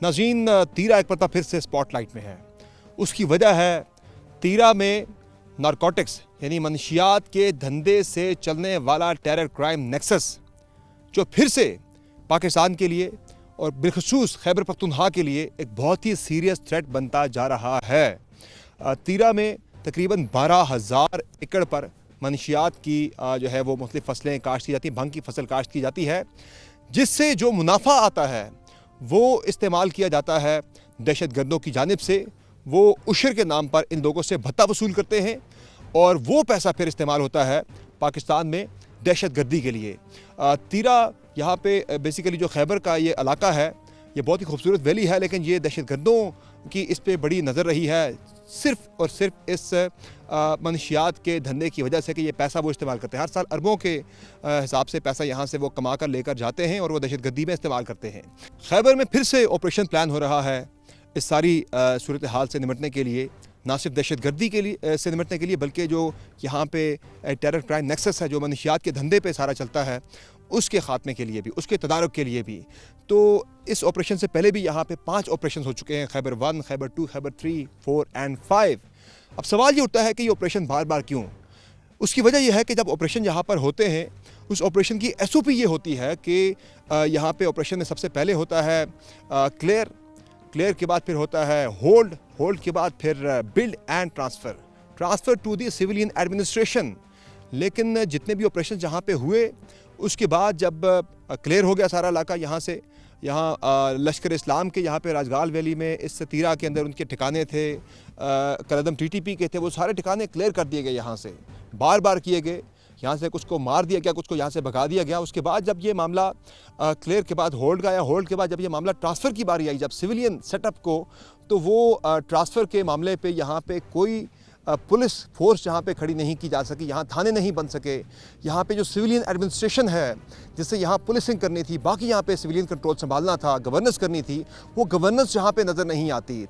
नाज़रीन, तीरा एक मरतबा फिर से स्पॉटलाइट में है। उसकी वजह है तीरा में नारकोटिक्स यानी मनशियात के धंधे से चलने वाला टेरर क्राइम नेक्सस, जो फिर से पाकिस्तान के लिए और बिलखसूस खैबर पख्तूनख्वा के लिए एक बहुत ही सीरियस थ्रेट बनता जा रहा है। तीरा में तकरीबन 12,000 एकड़ पर मनशियात की जो है वो मुख्तलिफ फसलें काश्त की जाती हैं, भंग की फसल काश्त की जाती है, जिससे जो मुनाफा आता है वो इस्तेमाल किया जाता है दहशत गर्दों की जानिब से। वो उशर के नाम पर इन लोगों से भत्ता वसूल करते हैं और वो पैसा फिर इस्तेमाल होता है पाकिस्तान में दहशत गर्दी के लिए। तीरा यहाँ पे बेसिकली जो खैबर का ये इलाका है, ये बहुत ही खूबसूरत वैली है, लेकिन ये दहशत गर्दों की इस पे बड़ी नज़र रही है सिर्फ़ और सिर्फ इस मनशियात के धंधे की वजह से कि ये पैसा वो इस्तेमाल करते हैं। हर साल अरबों के हिसाब से पैसा यहाँ से वो कमा कर लेकर जाते हैं और वो दहशत गर्दी में इस्तेमाल करते हैं। खैबर में फिर से ऑपरेशन प्लान हो रहा है इस सारी सूरत हाल से निपटने के लिए, ना सिर्फ दहशत गर्दी के लिए से निपटने के लिए, बल्कि जो यहाँ पे टेरर क्राइम नेक्सस है, जो मनशियात के धंधे पे सारा चलता है, उसके ख़ात्मे के लिए भी, उसके तदारुक के लिए भी। तो इस ऑपरेशन से पहले भी यहाँ पे 5 ऑपरेशन हो चुके हैं, खैबर 1, खैबर 2, खैबर 3, 4 एंड 5। अब सवाल ये उठता है कि ये ऑपरेशन बार बार क्यों? उसकी वजह यह है कि जब ऑपरेशन यहाँ पर होते हैं, उस ऑपरेशन की SOP ये होती है कि यहाँ पे ऑपरेशन में सबसे पहले होता है क्लियर के बाद फिर होता है होल्ड के बाद फिर build and transfer to the civilian administration. लेकिन जितने भी ऑपरेशन जहाँ पे हुए, उसके बाद जब क्लियर हो गया सारा इलाका, यहाँ लश्कर इस्लाम के यहाँ पे राजगाल वैली में इस तीरा के अंदर उनके ठिकाने थे, कलदम TTP के थे, वो सारे ठिकाने क्लियर कर दिए गए, यहाँ से बार किए गए, यहाँ से कुछ को मार दिया गया, कुछ को यहाँ से भगा दिया गया। उसके बाद जब ये मामला क्लियर के बाद होल्ड का आया, होल्ड के बाद जब ये मामला ट्रांसफ़र की बारी आई, जब सिविलियन सेटअप को, तो वो ट्रांसफ़र के मामले पे यहाँ पे कोई पुलिस फोर्स यहाँ पे खड़ी नहीं की जा सकी, यहाँ थाने नहीं बन सके। यहाँ पे जो सिविलियन एडमिनिस्ट्रेशन है, जिससे यहाँ पुलिसिंग करनी थी, बाकी यहाँ पे सिविलियन कंट्रोल संभालना था, गवर्नेंस करनी थी, वो गवर्नेंस यहाँ पे नज़र नहीं आती।